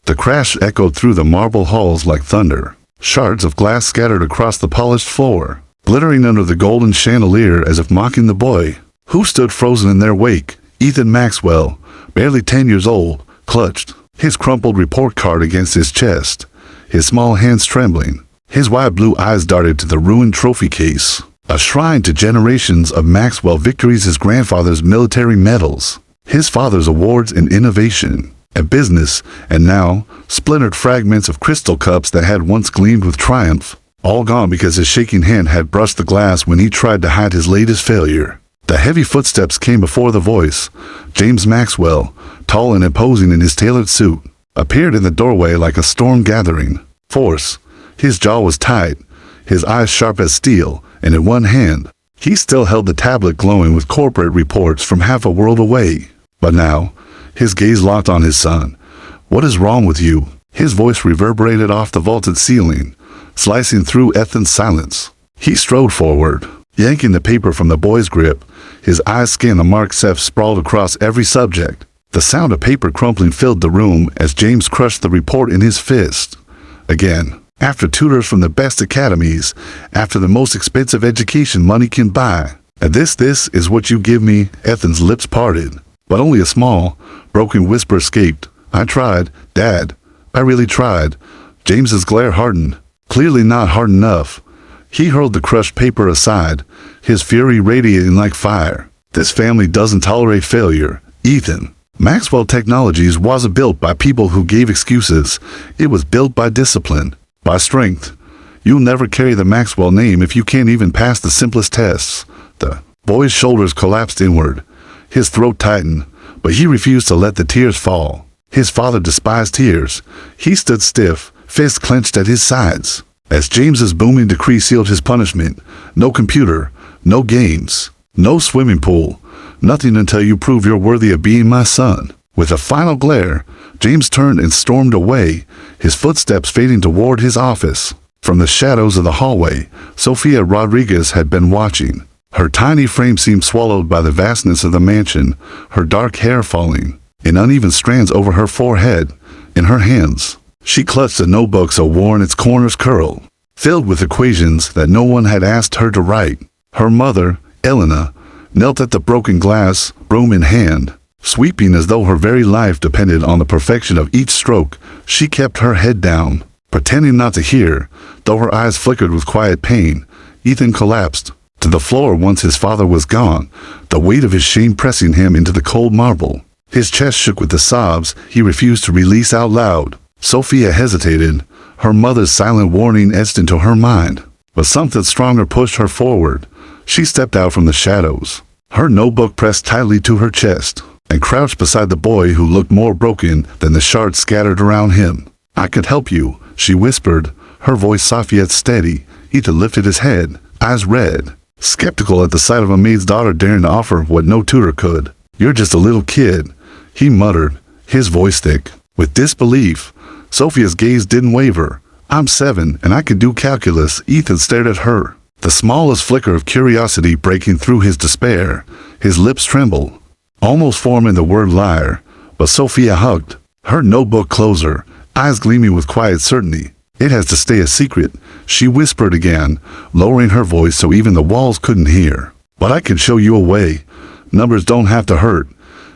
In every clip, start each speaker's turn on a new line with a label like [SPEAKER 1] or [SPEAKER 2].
[SPEAKER 1] The crash echoed through the marble halls like thunder. Shards of glass scattered across the polished floor, glittering under the golden chandelier as if mocking the boy, who stood frozen in their wake. Ethan Maxwell, barely 10 years old, clutched his crumpled report card against his chest, his small hands trembling. His wide blue eyes darted to the ruined trophy case, a shrine to generations of Maxwell victories, his grandfather's military medals, his father's awards in innovation and business, and now splintered fragments of crystal cups that had once gleamed with triumph, all gone because his shaking hand had brushed the glass when he tried to hide his latest failure. The heavy footsteps came before the voice. James Maxwell, tall and imposing in his tailored suit, appeared in the doorway like a storm gathering force. His jaw was tight, his eyes sharp as steel, and in one hand, he still held the tablet glowing with corporate reports from half a world away. But now, his gaze locked on his son. "What is wrong with you?" His voice reverberated off the vaulted ceiling, slicing through Ethan's silence. He strode forward, yanking the paper from the boy's grip. His eyes scanned the marked Seth sprawled across every subject. The sound of paper crumpling filled the room as James crushed the report in his fist. Again, after tutors from the best academies, after the most expensive education money can buy. "And this is what you give me?" Ethan's lips parted, but only a small, broken whisper escaped. "I tried, Dad. I really tried." James's glare hardened, clearly not hard enough. He hurled the crushed paper aside, his fury radiating like fire. "This family doesn't tolerate failure, Ethan. Maxwell Technologies wasn't built by people who gave excuses. It was built by discipline, by strength. You'll never carry the Maxwell name if you can't even pass the simplest tests." The boy's shoulders collapsed inward. His throat tightened, but he refused to let the tears fall. His father despised tears. He stood stiff, fists clenched at his sides, as James's booming decree sealed his punishment. "No computer, no games, no swimming pool, nothing until you prove you're worthy of being my son." With a final glare, James turned and stormed away, his footsteps fading toward his office. From the shadows of the hallway, Sophia Rodriguez had been watching. Her tiny frame seemed swallowed by the vastness of the mansion, her dark hair falling in uneven strands over her forehead. In her hands, she clutched a notebook so worn its corners curled, filled with equations that no one had asked her to write. Her mother, Elena, knelt at the broken glass, broom in hand, sweeping as though her very life depended on the perfection of each stroke. She kept her head down, pretending not to hear, though her eyes flickered with quiet pain. Ethan collapsed to the floor once his father was gone, the weight of his shame pressing him into the cold marble. His chest shook with the sobs he refused to release out loud. Sophia hesitated, her mother's silent warning etched into her mind. But something stronger pushed her forward. She stepped out from the shadows, her notebook pressed tightly to her chest, and crouched beside the boy who looked more broken than the shards scattered around him. "I could help you," she whispered, her voice soft yet steady. Ethan lifted his head, eyes red, skeptical at the sight of a maid's daughter daring to offer what no tutor could. "You're just a little kid," he muttered, his voice thick with disbelief. Sophia's gaze didn't waver. "I'm 7 and I can do calculus." Ethan stared at her, the smallest flicker of curiosity breaking through his despair. His lips trembled, almost forming the word liar, but Sophia hugged her notebook closer, eyes gleaming with quiet certainty. "It has to stay a secret," she whispered again, lowering her voice so even the walls couldn't hear. "But I can show you a way. Numbers don't have to hurt.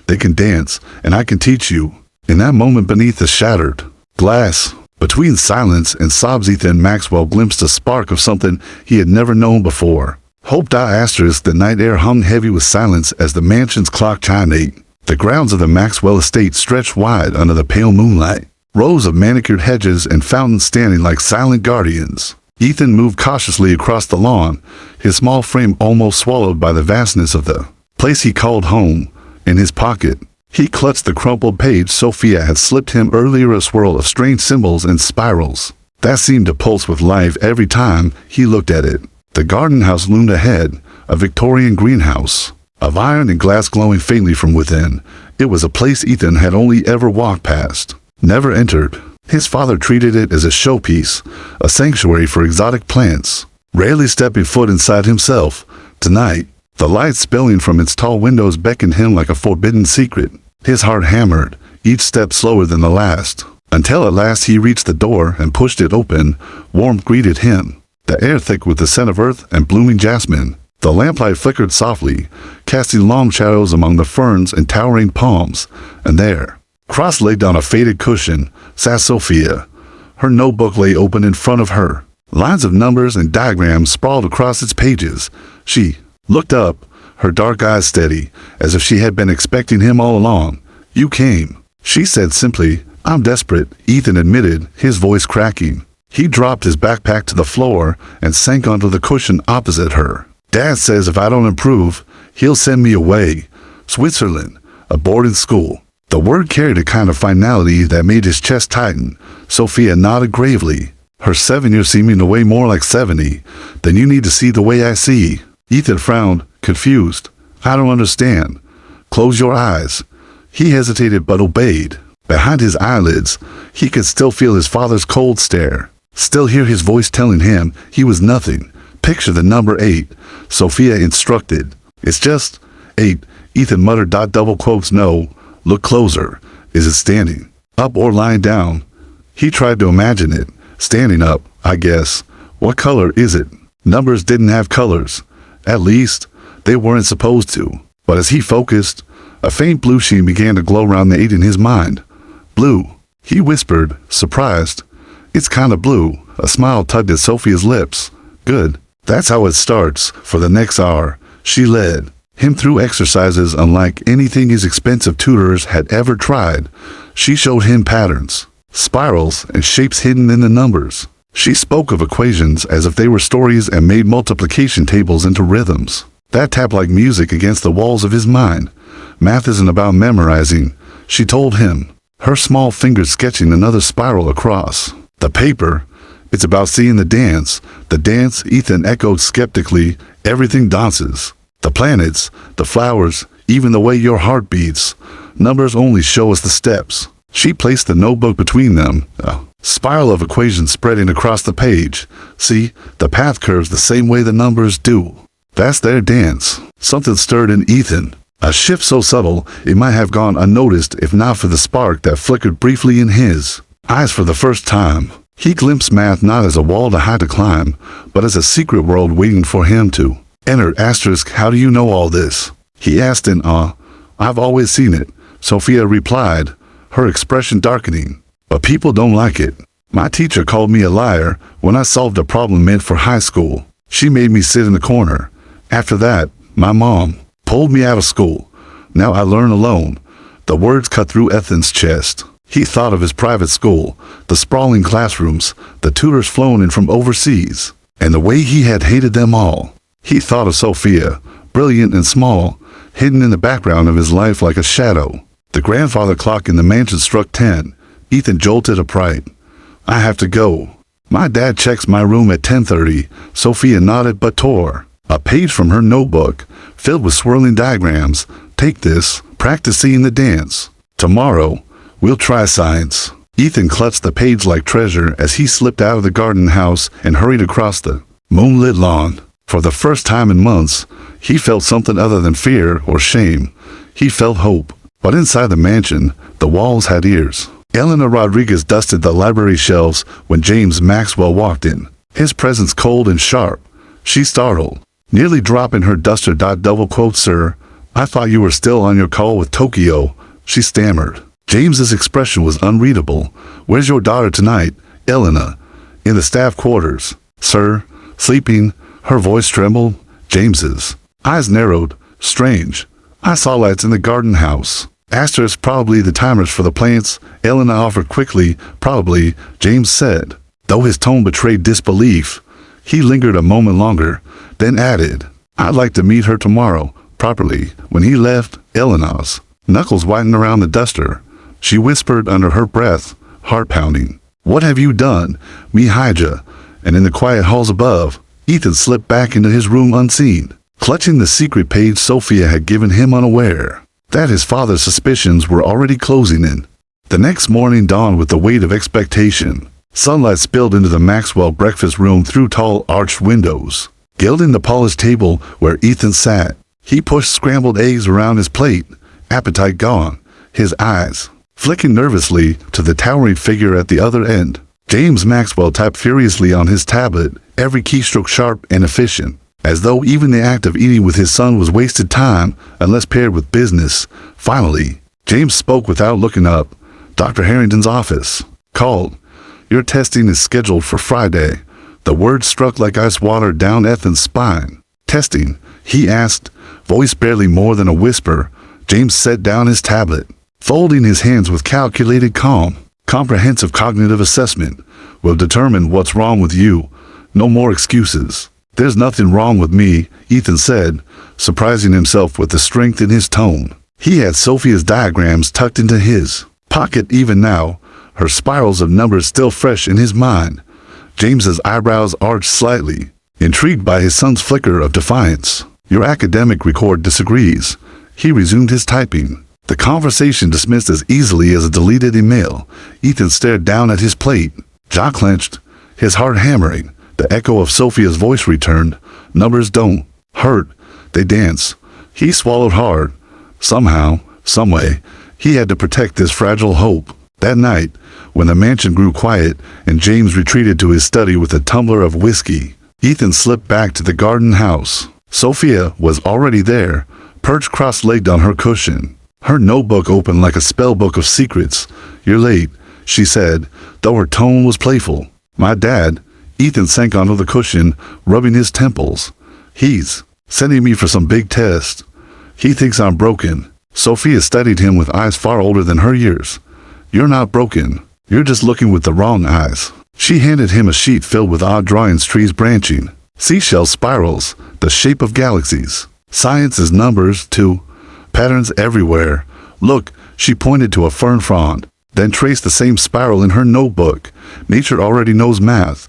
[SPEAKER 1] They can dance, and I can teach you." In that moment beneath the shattered glass, between silence and sobs, Ethan Maxwell glimpsed a spark of something he had never known before. Hope. The night air hung heavy with silence as the mansion's clock chimed 8. The grounds of the Maxwell estate stretched wide under the pale moonlight, rows of manicured hedges and fountains standing like silent guardians. Ethan moved cautiously across the lawn, his small frame almost swallowed by the vastness of the place he called home. In his pocket, he clutched the crumpled page Sophia had slipped him earlier, a swirl of strange symbols and spirals that seemed to pulse with life every time he looked at it. The garden house loomed ahead, a Victorian greenhouse of iron and glass glowing faintly from within. It was a place Ethan had only ever walked past, never entered. His father treated it as a showpiece, a sanctuary for exotic plants, rarely stepping foot inside himself. Tonight, the light spilling from its tall windows beckoned him like a forbidden secret. His heart hammered, each step slower than the last. until at last he reached the door and pushed it open. Warmth greeted him, the air thick with the scent of earth and blooming jasmine. The lamplight flickered softly, casting long shadows among the ferns and towering palms, and there, cross-legged on a faded cushion, sat Sophia. Her notebook lay open in front of her. Lines of numbers and diagrams sprawled across its pages. She looked up, her dark eyes steady, as if she had been expecting him all along. "You came," she said simply. "I'm desperate," Ethan admitted, his voice cracking. He dropped his backpack to the floor and sank onto the cushion opposite her. "Dad says if I don't improve, he'll send me away. Switzerland, a boarding school." The word carried a kind of finality that made his chest tighten. Sophia nodded gravely, her 7 years seeming to weigh more like 70. "Then you need to see the way I see." Ethan frowned, confused. "I don't understand." "Close your eyes." He hesitated but obeyed. Behind his eyelids, he could still feel his father's cold stare, still hear his voice telling him he was nothing. "Picture the number 8, Sophia instructed. "It's just 8, Ethan muttered. Double quotes, "No, look closer. Is it standing up or lying down?" He tried to imagine it. "Standing up, I guess. What color is it?" Numbers didn't have colors. At least, they weren't supposed to. But as he focused, a faint blue sheen began to glow around the 8 in his mind. "Blue," he whispered, surprised. "It's kind of blue." A smile tugged at Sophia's lips. "Good. That's how it starts." For the next hour, she led him through exercises unlike anything his expensive tutors had ever tried. She showed him patterns, spirals, and shapes hidden in the numbers. She spoke of equations as if they were stories and made multiplication tables into rhythms that tapped like music against the walls of his mind. "Math isn't about memorizing," she told him, her small fingers sketching another spiral across the paper. "It's about seeing the dance." "The dance," Ethan echoed skeptically. "Everything dances. The planets, the flowers, even the way your heart beats. Numbers only show us the steps." She placed the notebook between them, a spiral of equations spreading across the page. "See, the path curves the same way the numbers do. That's their dance." Something stirred in Ethan, a shift so subtle it might have gone unnoticed if not for the spark that flickered briefly in his eyes. For the first time, he glimpsed math not as a wall to hide to climb, but as a secret world waiting for him to enter. Asterisk, "How do you know all this?" he asked in awe. "I've always seen it," Sophia replied, her expression darkening. "But people don't like it. My teacher called me a liar when I solved a problem meant for high school. She made me sit in the corner. After that, my mom pulled me out of school. Now I learn alone." The words cut through Ethan's chest. He thought of his private school, the sprawling classrooms, the tutors flown in from overseas, and the way he had hated them all. He thought of Sophia, brilliant and small, hidden in the background of his life like a shadow. The grandfather clock in the mansion struck 10. Ethan jolted upright. "I have to go. My dad checks my room at 10:30. Sophia nodded but tore a page from her notebook, filled with swirling diagrams. "Take this. Practice seeing the dance. Tomorrow, we'll try science." Ethan clutched the page like treasure as he slipped out of the garden house and hurried across the moonlit lawn. For the first time in months, he felt something other than fear or shame. He felt hope. But inside the mansion, the walls had ears. Elena Rodriguez dusted the library shelves when James Maxwell walked in, his presence cold and sharp. She startled, nearly dropping her duster. "Double quote, sir. I thought you were still on your call with Tokyo," she stammered. James's expression was unreadable. "Where's your daughter tonight, Elena?" "In the staff quarters, sir. Sleeping." Her voice trembled. James's eyes narrowed. "Strange. I saw lights in the garden house." Asterisk, "Probably the timers for the plants," Elena offered quickly. "Probably," James said, though his tone betrayed disbelief. He lingered a moment longer, then added, "I'd like to meet her tomorrow, properly." When he left, Elena's knuckles whitened around the duster. She whispered under her breath, heart pounding, "What have you done, Mihija?" And in the quiet halls above, Ethan slipped back into his room unseen, clutching the secret page Sophia had given him unaware that his father's suspicions were already closing in. The next morning dawned with the weight of expectation. Sunlight spilled into the Maxwell breakfast room through tall arched windows, gilding the polished table where Ethan sat. He pushed scrambled eggs around his plate, appetite gone, his eyes flicking nervously to the towering figure at the other end. James Maxwell typed furiously on his tablet, every keystroke sharp and efficient, as though even the act of eating with his son was wasted time unless paired with business. Finally, James spoke without looking up. Dr. Harrington's office. Called. Your testing is scheduled for Friday. The words struck like ice water down Ethan's spine. Testing? He asked, voice barely more than a whisper. James set down his tablet, folding his hands with calculated calm. Comprehensive cognitive assessment will determine what's wrong with you. No more excuses. There's nothing wrong with me, Ethan said, surprising himself with the strength in his tone. He had Sophia's diagrams tucked into his pocket even now, her spirals of numbers still fresh in his mind. James's eyebrows arched slightly, intrigued by his son's flicker of defiance. Your academic record disagrees. He resumed his typing. The conversation dismissed as easily as a deleted email. Ethan stared down at his plate, jaw clenched, his heart hammering. The echo of Sophia's voice returned. Numbers don't hurt, they dance. He swallowed hard. Somehow, someway, he had to protect this fragile hope. That night, when the mansion grew quiet and James retreated to his study with a tumbler of whiskey, Ethan slipped back to the garden house. Sophia was already there, perched cross-legged on her cushion, her notebook open like a spell book of secrets. You're late, she said, though her tone was playful. My dad. Ethan sank onto the cushion, rubbing his temples. He's sending me for some big test. He thinks I'm broken. Sophia studied him with eyes far older than her years. You're not broken. You're just looking with the wrong eyes. She handed him a sheet filled with odd drawings, trees branching, seashell spirals, the shape of galaxies. Science is numbers, too. Patterns everywhere. Look, she pointed to a fern frond, then traced the same spiral in her notebook. Nature already knows math.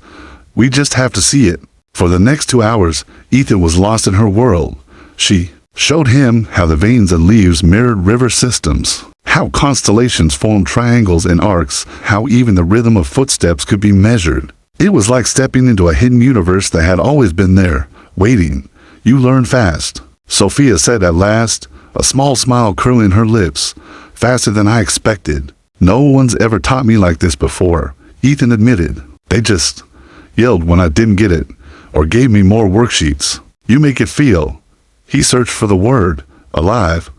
[SPEAKER 1] We just have to see it. For the next 2 hours, Ethan was lost in her world. She showed him how the veins and leaves mirrored river systems, how constellations formed triangles and arcs, how even the rhythm of footsteps could be measured. It was like stepping into a hidden universe that had always been there, waiting. You learn fast, Sophia said at last, a small smile curling her lips. Faster than I expected. No one's ever taught me like this before, Ethan admitted. They just yelled when I didn't get it, or gave me more worksheets. You make it feel. He searched for the word, alive.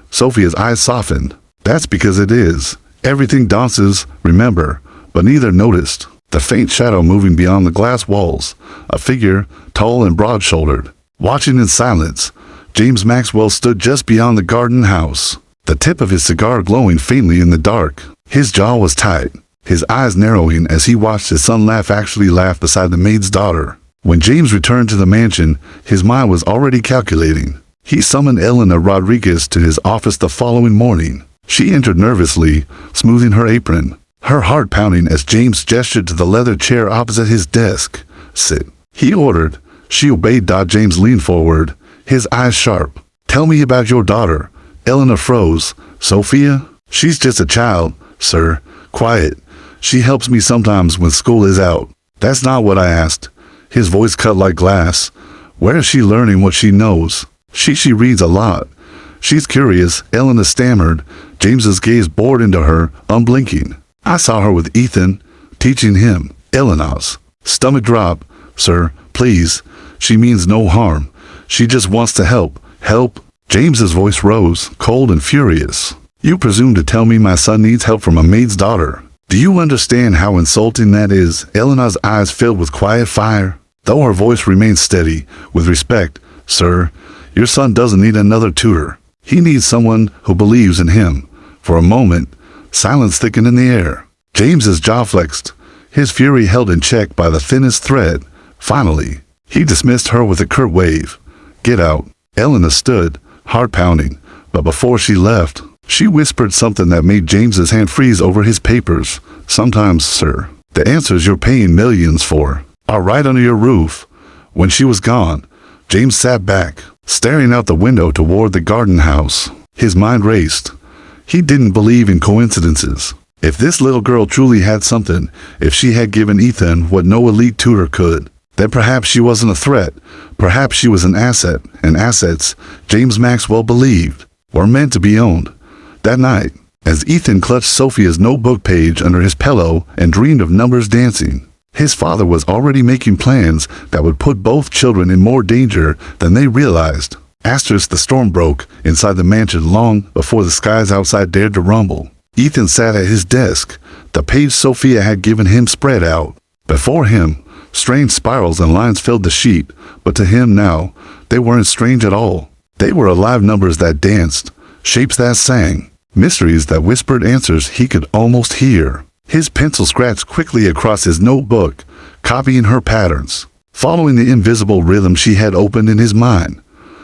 [SPEAKER 1] Sophia's eyes softened. That's because it is. Everything dances, remember, but neither noticed. The faint shadow moving beyond the glass walls, a figure, tall and broad-shouldered. Watching in silence, James Maxwell stood just beyond the garden house, the tip of his cigar glowing faintly in the dark. His jaw was tight, his eyes narrowing as he watched his son actually laugh beside the maid's daughter. When James returned to the mansion, his mind was already calculating. He summoned Elena Rodriguez to his office the following morning. She entered nervously, smoothing her apron, her heart pounding as James gestured to the leather chair opposite his desk. Sit, he ordered. She obeyed. James leaned forward, his eyes sharp. Tell me about your daughter. Elena froze. Sophia? She's just a child, sir. Quiet. She helps me sometimes when school is out. That's not what I asked. His voice cut like glass. Where is she learning what she knows? She reads a lot. She's curious, Elena stammered. James's gaze bored into her, unblinking. I saw her with Ethan, teaching him. Elena's stomach drop. Sir, please. She means no harm. She just wants to help. Help? James's voice rose, cold and furious. You presume to tell me my son needs help from a maid's daughter? Do you understand how insulting that is? Elena's eyes filled with quiet fire, though her voice remained steady. With respect, sir, your son doesn't need another tutor. He needs someone who believes in him. For a moment, silence thickened in the air. James's jaw flexed, his fury held in check by the thinnest thread. Finally, he dismissed her with a curt wave. Get out. Elena stood, heart pounding, but before she left, she whispered something that made James's hand freeze over his papers. Sometimes, sir, the answers you're paying millions for are right under your roof. When she was gone, James sat back, staring out the window toward the garden house. His mind raced. He didn't believe in coincidences. If this little girl truly had something, if she had given Ethan what no elite tutor could, then perhaps she wasn't a threat. Perhaps she was an asset, and assets, James Maxwell believed, were meant to be owned. That night, as Ethan clutched Sophia's notebook page under his pillow and dreamed of numbers dancing. His father was already making plans that would put both children in more danger than they realized. The storm broke inside the mansion long before the skies outside dared to rumble. Ethan sat at his desk, the page Sophia had given him spread out. Before him, strange spirals and lines filled the sheet, but to him now, they weren't strange at all. They were alive numbers that danced, shapes that sang, mysteries that whispered answers he could almost hear. His pencil scratched quickly across his notebook, copying her patterns, following the invisible rhythm she had opened in his mind.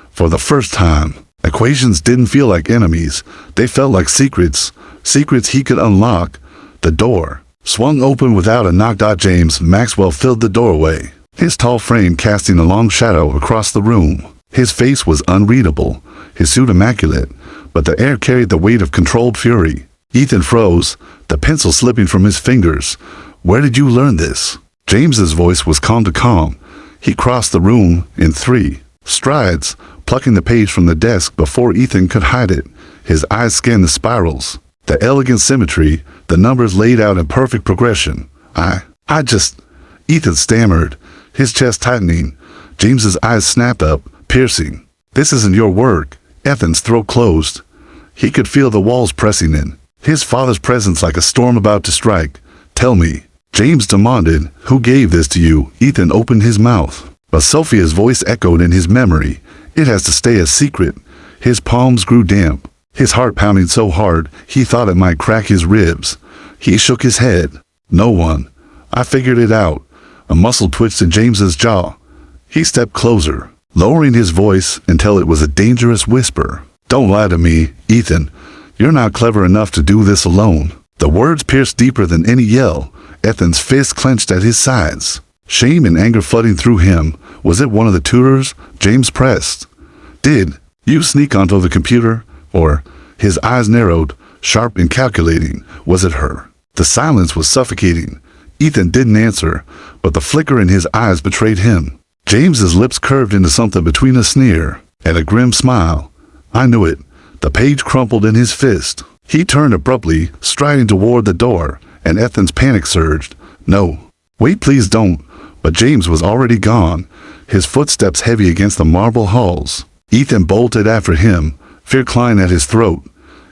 [SPEAKER 1] For the first time, equations didn't feel like enemies, they felt like secrets he could unlock. The door swung open without a knock. James Maxwell filled the doorway, his tall frame casting a long shadow across the room. His face was unreadable, his suit immaculate, but the air carried the weight of controlled fury. Ethan froze, the pencil slipping from his fingers. "Where did you learn this?" James's voice was calm to calm. He crossed the room in 3 strides, plucking the page from the desk before Ethan could hide it. His eyes scanned the spirals, the elegant symmetry, the numbers laid out in perfect progression. I just... Ethan stammered, his chest tightening. James's eyes snapped up, piercing. "This isn't your work." Ethan's throat closed. He could feel the walls pressing in, his father's presence like a storm about to strike. "Tell me," James demanded, "who gave this to you?" Ethan opened his mouth, but Sophia's voice echoed in his memory. "It has to stay a secret." His palms grew damp, his heart pounding so hard he thought it might crack his ribs. He shook his head. "No one. I figured it out." A muscle twitched in James's jaw. He stepped closer, lowering his voice until it was a dangerous whisper. "Don't lie to me, Ethan. You're not clever enough to do this alone." The words pierced deeper than any yell. Ethan's fists clenched at his sides, shame and anger flooding through him. Was it one of the tutors? James pressed. "Did you sneak onto the computer?" Or, his eyes narrowed, sharp and calculating, was it her? The silence was suffocating. Ethan didn't answer, but the flicker in his eyes betrayed him. James's lips curved into something between a sneer and a grim smile. "I knew it." The page crumpled in his fist. He turned abruptly, striding toward the door, and Ethan's panic surged. "No. Wait, please don't." But James was already gone, his footsteps heavy against the marble halls. Ethan bolted after him, fear clawing at his throat.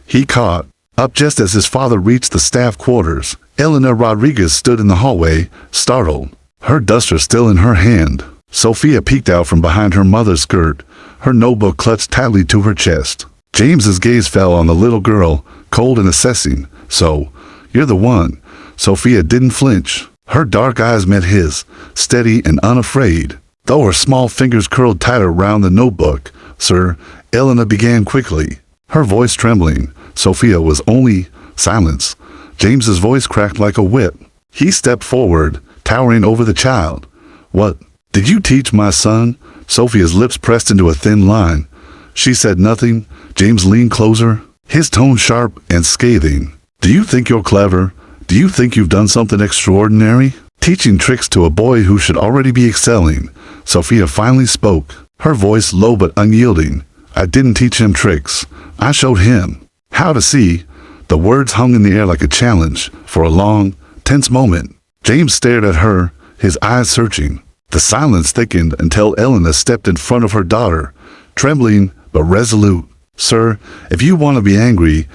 [SPEAKER 1] He caught up just as his father reached the staff quarters. Eleanor Rodriguez stood in the hallway, startled, her duster still in her hand. Sophia peeked out from behind her mother's skirt, her notebook clutched tightly to her chest. James's gaze fell on the little girl, cold and assessing. "So, you're the one." Sophia didn't flinch. Her dark eyes met his, steady and unafraid, though her small fingers curled tighter round the notebook. "Sir," Eleanor began quickly, her voice trembling. Sophia was only silence. James's voice cracked like a whip. He stepped forward, towering over the child. "What did you teach my son?" Sophia's lips pressed into a thin line. She said nothing. James leaned closer, his tone sharp and scathing. "Do you think you're clever? Do you think you've done something extraordinary? Teaching tricks to a boy who should already be excelling?" Sophia finally spoke, her voice low but unyielding. "I didn't teach him tricks. I showed him how to see." The words hung in the air like a challenge. For a long, tense moment, James stared at her, his eyes searching. The silence thickened until Eleanor stepped in front of her daughter, trembling but resolute. "Sir, if you want to be angry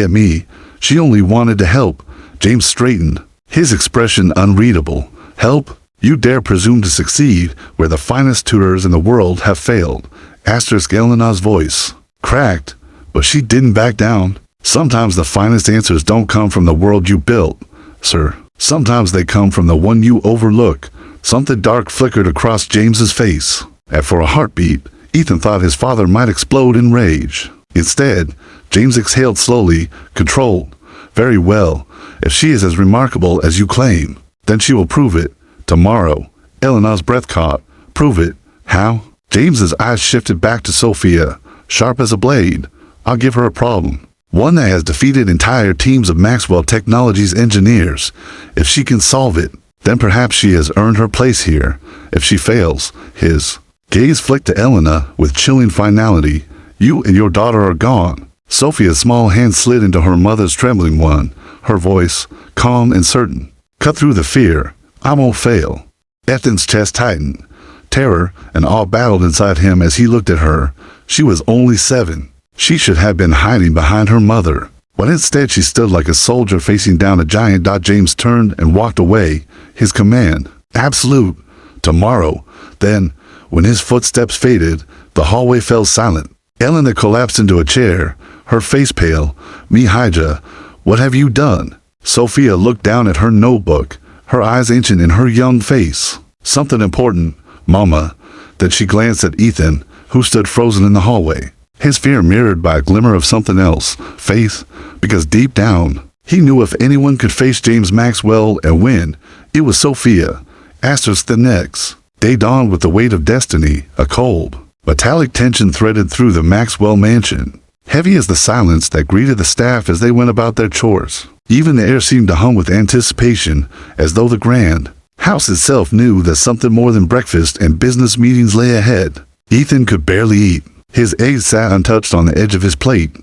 [SPEAKER 1] at me." She only wanted to help. James straightened, his expression unreadable. "Help? You dare presume to succeed where the finest tutors in the world have failed." Eleanor's voice cracked, but she didn't back down. "Sometimes the finest answers don't come from the world you built, sir. Sometimes they come from the one you overlook." Something dark flickered across James's face, and for a heartbeat, Ethan thought his father might explode in rage. Instead, James exhaled slowly, controlled. "Very well. If she is as remarkable as you claim, then she will prove it. Tomorrow." Eleanor's breath caught. "Prove it? How?" James's eyes shifted back to Sophia, sharp as a blade. "I'll give her a problem. One that has defeated entire teams of Maxwell Technologies engineers. If she can solve it, then perhaps she has earned her place here. If she fails," his gaze flicked to Eleanor with chilling finality, "you and your daughter are gone." Sophia's small hand slid into her mother's trembling one, her voice, calm and certain. Cut through the fear. I won't fail. Ethan's chest tightened. Terror and awe battled inside him as he looked at her. She was only 7. She should have been hiding behind her mother. But instead she stood like a soldier facing down a giant. James turned and walked away, his command, absolute. Tomorrow. Then, when his footsteps faded, the hallway fell silent. Elena collapsed into a chair, her face pale. Mihija, what have you done? Sophia looked down at her notebook, her eyes ancient in her young face. Something important, Mama. Then she glanced at Ethan, who stood frozen in the hallway. His fear mirrored by a glimmer of something else, faith, because deep down, he knew if anyone could face James Maxwell and win, it was Sophia. Asterisk the next. Day dawned with the weight of destiny, a cold, metallic tension threaded through the Maxwell mansion. Heavy as the silence that greeted the staff as they went about their chores. Even the air seemed to hum with anticipation, as though the grand house itself knew that something more than breakfast and business meetings lay ahead. Ethan could barely eat. His eggs sat untouched on the edge of his plate,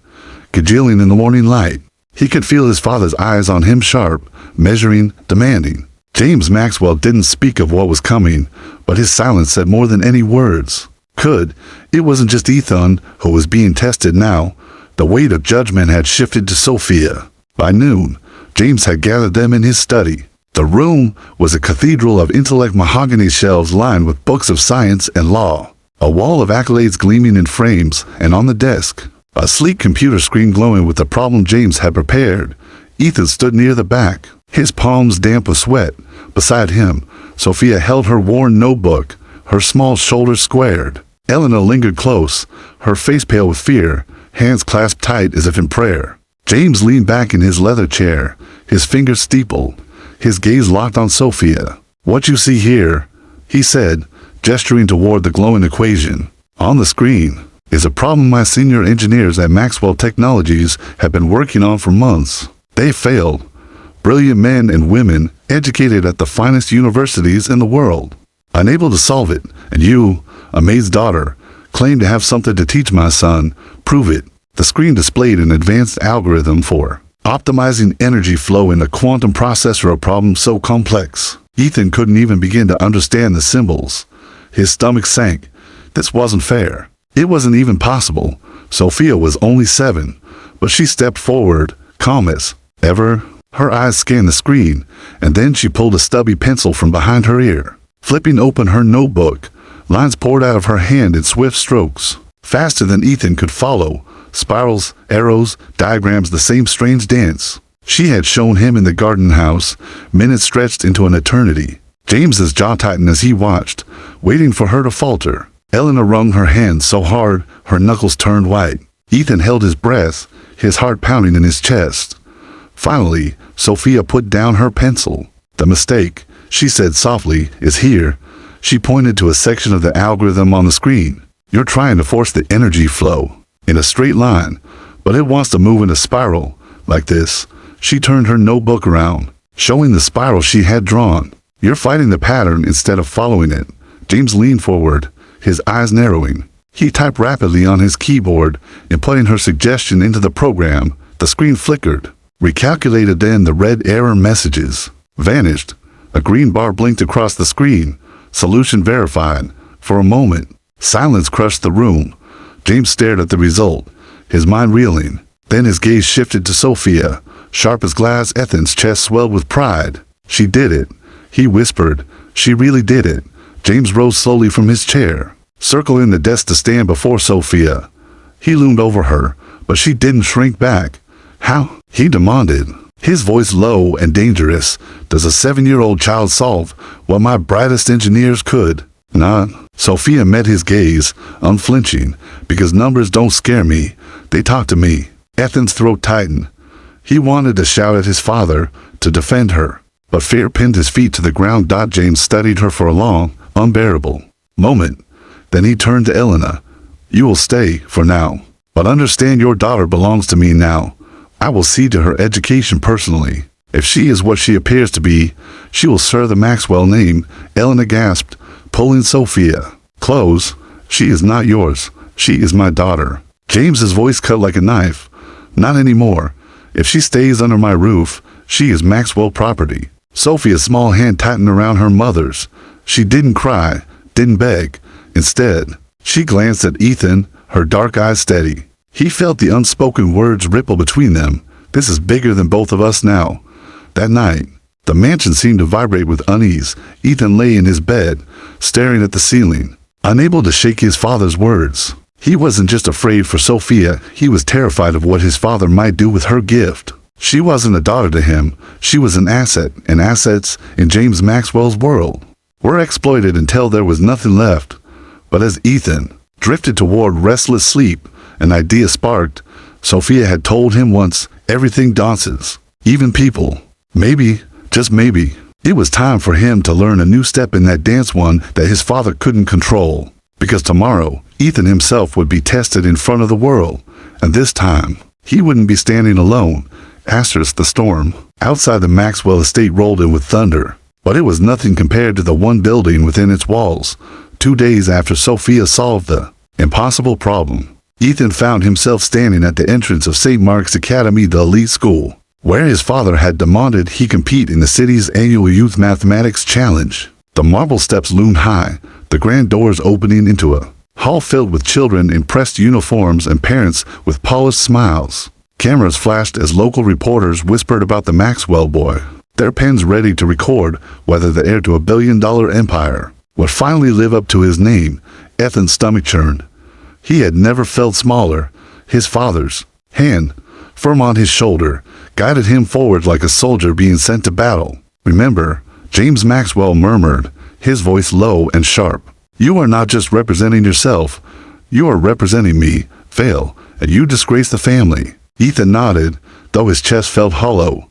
[SPEAKER 1] congealing in the morning light. He could feel his father's eyes on him, sharp, measuring, demanding. James Maxwell didn't speak of what was coming, but his silence said more than any words could. It wasn't just Ethan who was being tested now. The weight of judgment had shifted to Sophia. By noon, James had gathered them in his study. The room was a cathedral of intellect, mahogany shelves lined with books of science and law. A wall of accolades gleaming in frames, and on the desk, a sleek computer screen glowing with the problem James had prepared. Ethan stood near the back, his palms damp with sweat. Beside him, Sophia held her worn notebook, her small shoulders squared. Elena lingered close, her face pale with fear, hands clasped tight as if in prayer. James leaned back in his leather chair, his fingers steepled, his gaze locked on Sophia. What you see here, he said, gesturing toward the glowing equation. On the screen is a problem my senior engineers at Maxwell Technologies have been working on for months. They failed. Brilliant men and women educated at the finest universities in the world. Unable to solve it, and you, a maid's daughter, claim to have something to teach my son. Prove it. The screen displayed an advanced algorithm for optimizing energy flow in a quantum processor, a problem so complex Ethan couldn't even begin to understand the symbols. His stomach sank. This wasn't fair. It wasn't even possible. Sophia was only 7, but she stepped forward, calm as ever. Her eyes scanned the screen, and then she pulled a stubby pencil from behind her ear. Flipping open her notebook, lines poured out of her hand in swift strokes, faster than Ethan could follow. Spirals, arrows, diagrams, the same strange dance she had shown him in the garden house. Minutes stretched into an eternity. James's jaw tightened as he watched, waiting for her to falter. Elena wrung her hands so hard her knuckles turned white. Ethan held his breath, his heart pounding in his chest. Finally, Sophia put down her pencil. The mistake, she said softly, is here. She pointed to a section of the algorithm on the screen. You're trying to force the energy flow in a straight line, but it wants to move in a spiral, like this. She turned her notebook around, showing the spiral she had drawn. You're fighting the pattern instead of following it. James leaned forward, his eyes narrowing. He typed rapidly on his keyboard, inputting her suggestion into the program. The screen flickered, recalculated, then the red error messages vanished. A green bar blinked across the screen. Solution verified. For a moment, silence crushed the room. James stared at the result, his mind reeling. Then his gaze shifted to Sophia. Sharp as glass, Ethan's chest swelled with pride. She did it, he whispered. She really did it. James rose slowly from his chair, circling the desk to stand before Sophia. He loomed over her, but she didn't shrink back. How? He demanded, his voice low and dangerous. Does a 7-year-old child solve what my brightest engineers could? Not. Sophia met his gaze, unflinching. Because numbers don't scare me, they talk to me. Ethan's throat tightened. He wanted to shout at his father, to defend her, but fear pinned his feet to the ground. James studied her for a long, unbearable moment. Then he turned to Elena. You will stay, for now. But understand, your daughter belongs to me now. I will see to her education personally. If she is what she appears to be, she will serve the Maxwell name. Elena gasped, pulling Sophia close. She is not yours. She is my daughter. James's voice cut like a knife. Not anymore. If she stays under my roof, she is Maxwell property. Sophia's small hand tightened around her mother's. She didn't cry, didn't beg. Instead, she glanced at Ethan, her dark eyes steady. He felt the unspoken words ripple between them. This is bigger than both of us now. That night, the mansion seemed to vibrate with unease. Ethan lay in his bed, staring at the ceiling, unable to shake his father's words. He wasn't just afraid for Sophia, he was terrified of what his father might do with her gift. She wasn't a daughter to him, she was an asset, and assets, in James Maxwell's world, were exploited until there was nothing left. But as Ethan drifted toward restless sleep, an idea sparked. Sophia had told him once, everything dances, even people. Maybe, just maybe, it was time for him to learn a new step in that dance, one that his father couldn't control. Because tomorrow, Ethan himself would be tested in front of the world, and this time, he wouldn't be standing alone. Asterisk the storm outside the Maxwell estate rolled in with thunder, but it was nothing compared to the one building within its walls. 2 days after Sophia solved the impossible problem, Ethan found himself standing at the entrance of St. Mark's Academy, the elite school, where his father had demanded he compete in the city's annual Youth Mathematics Challenge. The marble steps loomed high, the grand doors opening into a hall filled with children in pressed uniforms and parents with polished smiles. Cameras flashed as local reporters whispered about the Maxwell boy, their pens ready to record whether the heir to a billion-dollar empire would finally live up to his name. Ethan's stomach churned. He had never felt smaller. His father's hand, firm on his shoulder, guided him forward like a soldier being sent to battle. "Remember," James Maxwell murmured, his voice low and sharp. "You are not just representing yourself. You are representing me. Fail, and you disgrace the family." Ethan nodded, though his chest felt hollow.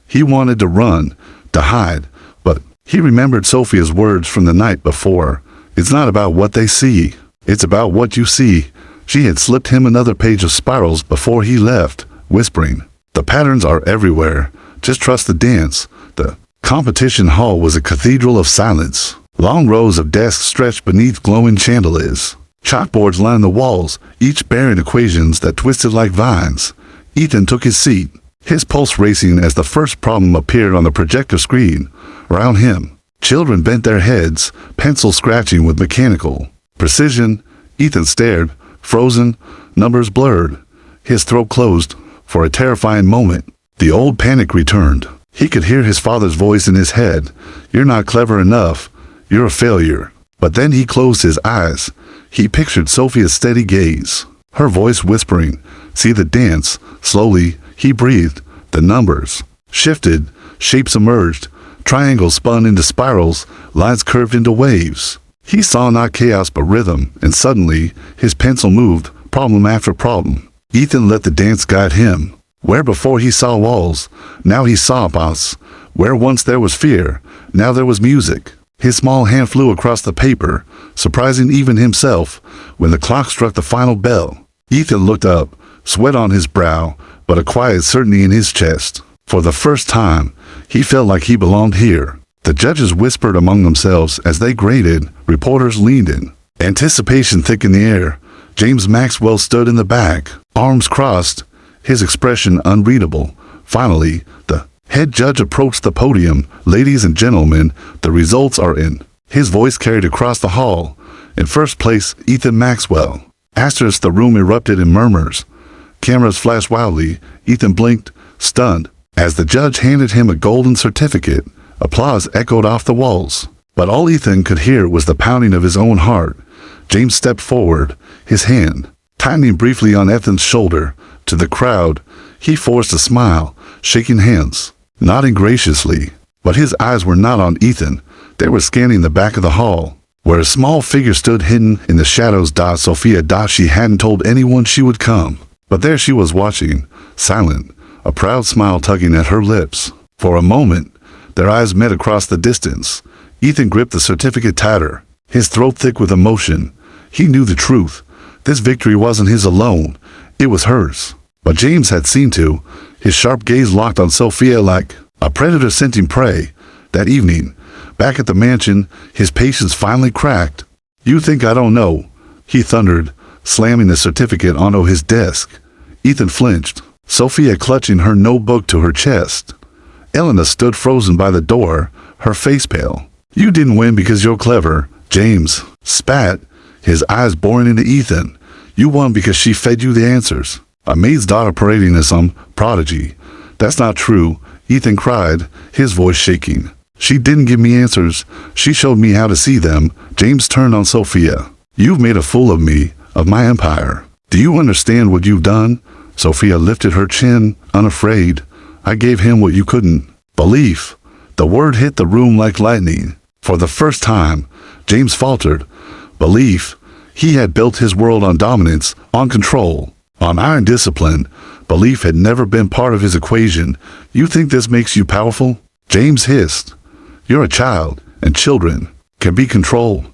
[SPEAKER 1] He wanted to run, to hide, but he remembered Sophia's words from the night before. It's not about what they see. It's about what you see. She had slipped him another page of spirals before he left, whispering, "The patterns are everywhere. Just trust the dance." The competition hall was a cathedral of silence. Long rows of desks stretched beneath glowing chandeliers. Chalkboards lined the walls, each bearing equations that twisted like vines. Ethan took his seat, his pulse racing as the first problem appeared on the projector screen. Around him, children bent their heads, pencils scratching with mechanical precision. Ethan stared, frozen, numbers blurred. His throat closed. For a terrifying moment, the old panic returned. He could hear his father's voice in his head. "You're not clever enough. You're a failure." But then he closed his eyes. He pictured Sophia's steady gaze, her voice whispering, "See the dance." Slowly, he breathed. The numbers shifted, shapes emerged, triangles spun into spirals, lines curved into waves. He saw not chaos but rhythm, and suddenly, his pencil moved, problem after problem. Ethan let the dance guide him. Where before he saw walls, now he saw paths. Where once there was fear, now there was music. His small hand flew across the paper, surprising even himself, when the clock struck the final bell. Ethan looked up, sweat on his brow, but a quiet certainty in his chest. For the first time, he felt like he belonged here. The judges whispered among themselves as they graded. Reporters leaned in. Anticipation thick in the air. James Maxwell stood in the back, arms crossed, his expression unreadable. Finally, the head judge approached the podium. "Ladies and gentlemen, the results are in." His voice carried across the hall. In first place, Ethan Maxwell. Asterisk the room erupted in murmurs. Cameras flashed wildly. Ethan blinked, stunned. As the judge handed him a golden certificate, applause echoed off the walls. But all Ethan could hear was the pounding of his own heart. James stepped forward, his hand tightening briefly on Ethan's shoulder. To the crowd, he forced a smile, shaking hands, nodding graciously. But his eyes were not on Ethan. They were scanning the back of the hall, where a small figure stood hidden in the shadows. Sophia. She hadn't told anyone she would come. But there she was watching, silent, a proud smile tugging at her lips. For a moment, their eyes met across the distance. Ethan gripped the certificate tighter, his throat thick with emotion. He knew the truth. This victory wasn't his alone. It was hers. But James had seen to. His sharp gaze locked on Sophia like a predator scenting prey. That evening, back at the mansion, his patience finally cracked. "You think I don't know?" he thundered, slamming the certificate onto his desk. Ethan flinched. Sophia clutching her notebook to her chest. Elena stood frozen by the door, her face pale. You didn't win because you're clever, James spat, his eyes boring into Ethan. You won because she fed you the answers. A maid's daughter parading as some prodigy. That's not true, Ethan cried, his voice shaking. She didn't give me answers, she showed me how to see them. James turned on Sophia. You've made a fool of me, of my empire. Do you understand what you've done? Sophia lifted her chin, unafraid. I gave him what you couldn't. Belief. The word hit the room like lightning. For the first time, James faltered. Belief. He had built his world on dominance, on control, on iron discipline. Belief had never been part of his equation. You think this makes you powerful? James hissed. You're a child, and children can be controlled.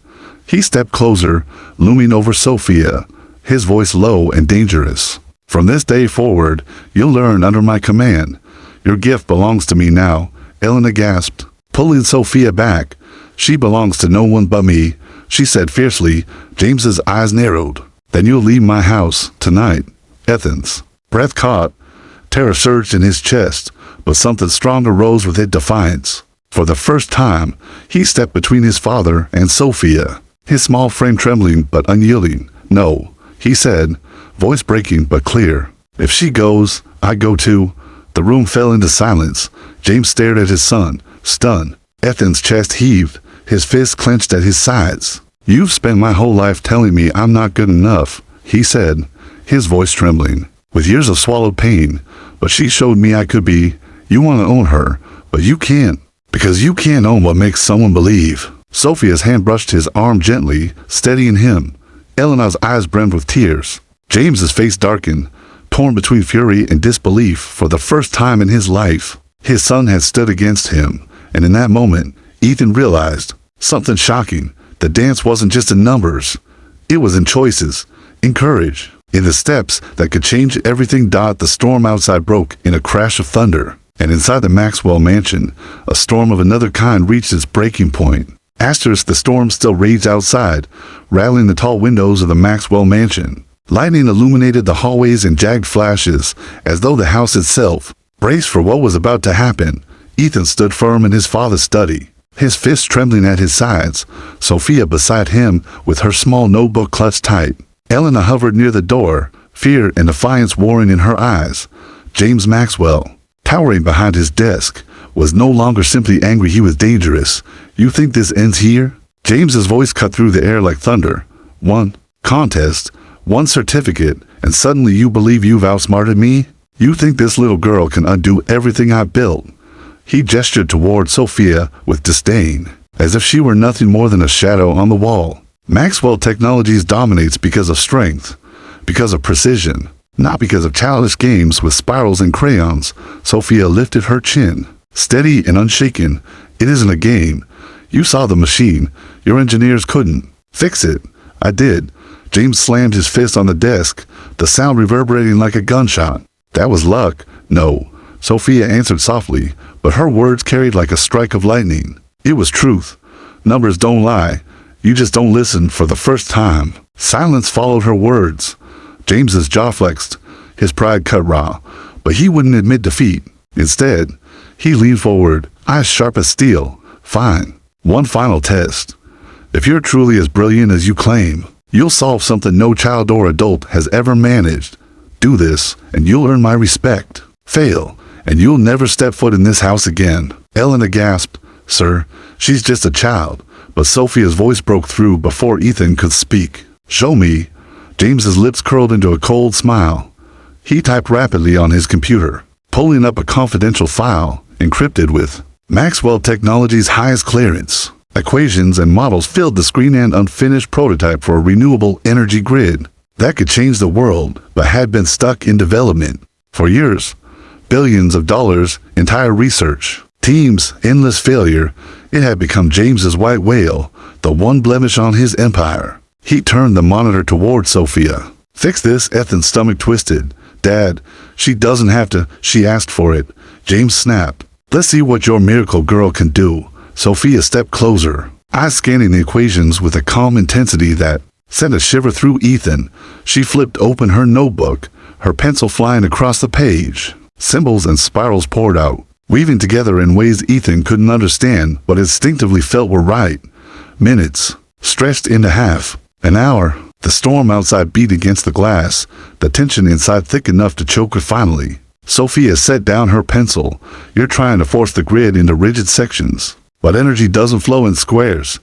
[SPEAKER 1] He stepped closer, looming over Sophia, his voice low and dangerous. From this day forward, you'll learn under my command. Your gift belongs to me now, Elena gasped, pulling Sophia back. She belongs to no one but me, she said fiercely. James's eyes narrowed. Then you'll leave my house, tonight. Ethan's breath caught. Terror surged in his chest, but something stronger rose with it, defiance. For the first time, he stepped between his father and Sophia, his small frame trembling but unyielding. No, he said, voice breaking but clear. If she goes, I go too. The room fell into silence. James stared at his son, stunned. Ethan's chest heaved, his fists clenched at his sides. You've spent my whole life telling me I'm not good enough, he said, his voice trembling, with years of swallowed pain. But she showed me I could be. You want to own her, but you can't, because you can't own what makes someone believe. Sophia's hand brushed his arm gently, steadying him. Elena's eyes brimmed with tears. James's face darkened, torn between fury and disbelief. For the first time in his life, his son had stood against him, and in that moment, Ethan realized something shocking. The dance wasn't just in numbers. It was in choices, in courage, in the steps that could change everything. The storm outside broke in a crash of thunder, and inside the Maxwell mansion, a storm of another kind reached its breaking point. The storm still raged outside, rattling the tall windows of the Maxwell mansion. Lightning illuminated the hallways in jagged flashes, as though the house itself braced for what was about to happen. Ethan stood firm in his father's study, his fists trembling at his sides, Sophia beside him with her small notebook clutched tight. Elena hovered near the door, fear and defiance warring in her eyes. James Maxwell, towering behind his desk, was no longer simply angry, he was dangerous. You think this ends here? James's voice cut through the air like thunder. One contest, one certificate, and suddenly you believe you've outsmarted me? You think this little girl can undo everything I built? He gestured toward Sophia with disdain, as if she were nothing more than a shadow on the wall. Maxwell Technologies dominates because of strength, because of precision, not because of childish games with spirals and crayons. Sophia lifted her chin, steady and unshaken. It isn't a game. You saw the machine. Your engineers couldn't fix it. I did. James slammed his fist on the desk, the sound reverberating like a gunshot. That was luck. No, Sophia answered softly, but her words carried like a strike of lightning. It was truth. Numbers don't lie. You just don't listen. For the first time, silence followed her words. James's jaw flexed, his pride cut raw, but he wouldn't admit defeat. Instead, he leaned forward, eyes sharp as steel. Fine. One final test. If you're truly as brilliant as you claim, you'll solve something no child or adult has ever managed. Do this, and you'll earn my respect. Fail, and you'll never step foot in this house again. Elena gasped. Sir, she's just a child. But Sophia's voice broke through before Ethan could speak. Show me. James's lips curled into a cold smile. He typed rapidly on his computer, pulling up a confidential file, encrypted with Maxwell Technologies' highest clearance. Equations and models filled the screen, an unfinished prototype for a renewable energy grid that could change the world, but had been stuck in development for years. Billions of dollars, entire research teams, endless failure. It had become James's white whale, the one blemish on his empire. He turned the monitor toward Sophia. Fix this. Ethan's stomach twisted. Dad, she doesn't have to. She asked for it. James snapped. Let's see what your miracle girl can do. Sophia stepped closer, eyes scanning the equations with a calm intensity that sent a shiver through Ethan. She flipped open her notebook, her pencil flying across the page. Symbols and spirals poured out, weaving together in ways Ethan couldn't understand but instinctively felt were right. Minutes stretched into half, an hour. The storm outside beat against the glass, the tension inside thick enough to choke her finally. Sophia set down her pencil. You're trying to force the grid into rigid sections. But energy doesn't flow in squares.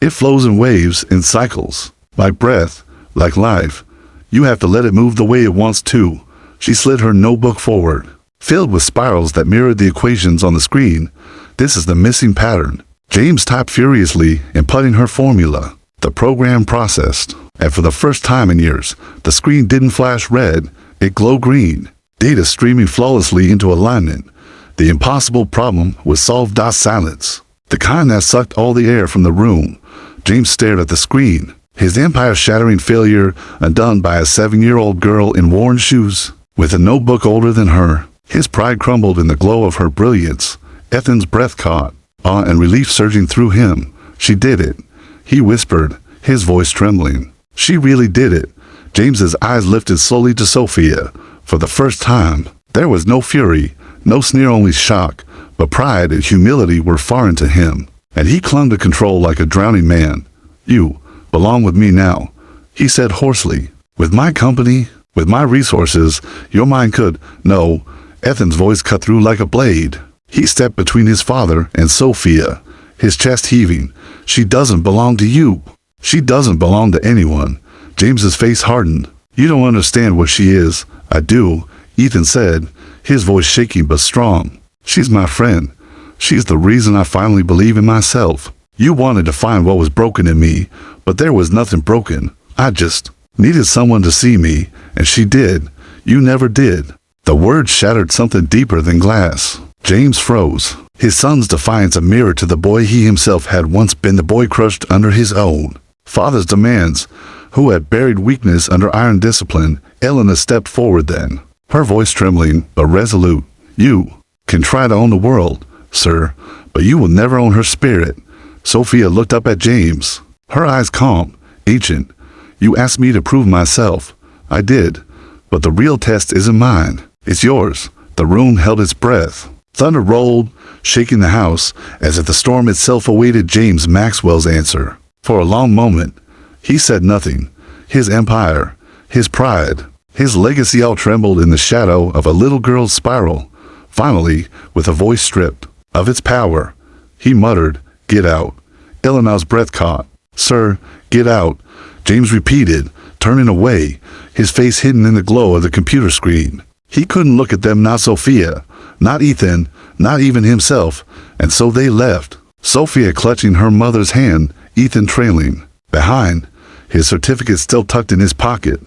[SPEAKER 1] It flows in waves, in cycles. Like breath, like life. You have to let it move the way it wants to. She slid her notebook forward, filled with spirals that mirrored the equations on the screen. This is the missing pattern. James typed furiously, inputting her formula. The program processed, and for the first time in years, the screen didn't flash red, it glowed green. Data streaming flawlessly into alignment. The impossible problem was solved. Silence. The kind that sucked all the air from the room. James stared at the screen, his empire-shattering failure undone by a 7-year-old girl in worn shoes, with a notebook older than her. His pride crumbled in the glow of her brilliance. Ethan's breath caught, awe and relief surging through him. She did it, he whispered, his voice trembling. She really did it. James's eyes lifted slowly to Sophia. For the first time, there was no fury, no sneer, only shock, but pride and humility were foreign to him, and he clung to control like a drowning man. You belong with me now, he said hoarsely. With my company, with my resources, your mind could. No, Ethan's voice cut through like a blade. He stepped between his father and Sophia, his chest heaving. She doesn't belong to you. She doesn't belong to anyone. James's face hardened. You don't understand what she is. I do, Ethan said, his voice shaking but strong. She's my friend. She's the reason I finally believe in myself. You wanted to find what was broken in me, but there was nothing broken. I just needed someone to see me, and she did. You never did. The words shattered something deeper than glass. James froze, his son's defiance a mirror to the boy he himself had once been, the boy crushed under his own father's demands, who had buried weakness under iron discipline. Elena stepped forward then, her voice trembling but resolute. You can try to own the world, sir, but you will never own her spirit. Sophia looked up at James, her eyes calm, ancient. You asked me to prove myself. I did, but the real test isn't mine. It's yours. The room held its breath. Thunder rolled, shaking the house, as if the storm itself awaited James Maxwell's answer. For a long moment, he said nothing. His empire, his pride, his legacy all trembled in the shadow of a little girl's spiral. Finally, with a voice stripped of its power, he muttered, "Get out." Eleanor's breath caught. "Sir, get out," James repeated, turning away, his face hidden in the glow of the computer screen. He couldn't look at them, not Sophia, not Ethan, not even himself, and so they left. Sophia clutching her mother's hand, Ethan trailing behind, his certificate still tucked in his pocket.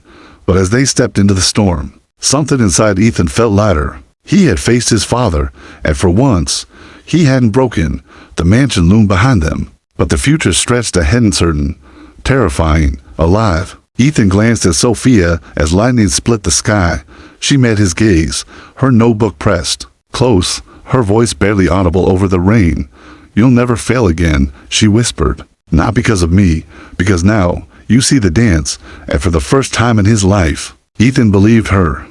[SPEAKER 1] But as they stepped into the storm, something inside Ethan felt lighter. He had faced his father, and for once, he hadn't broken. The mansion loomed behind them, but the future stretched ahead, uncertain, terrifying, alive. Ethan glanced at Sophia as lightning split the sky. She met his gaze, her notebook pressed close, her voice barely audible over the rain. "You'll never fail again," she whispered. "Not because of me, because now you see the dance," and for the first time in his life, Ethan believed her.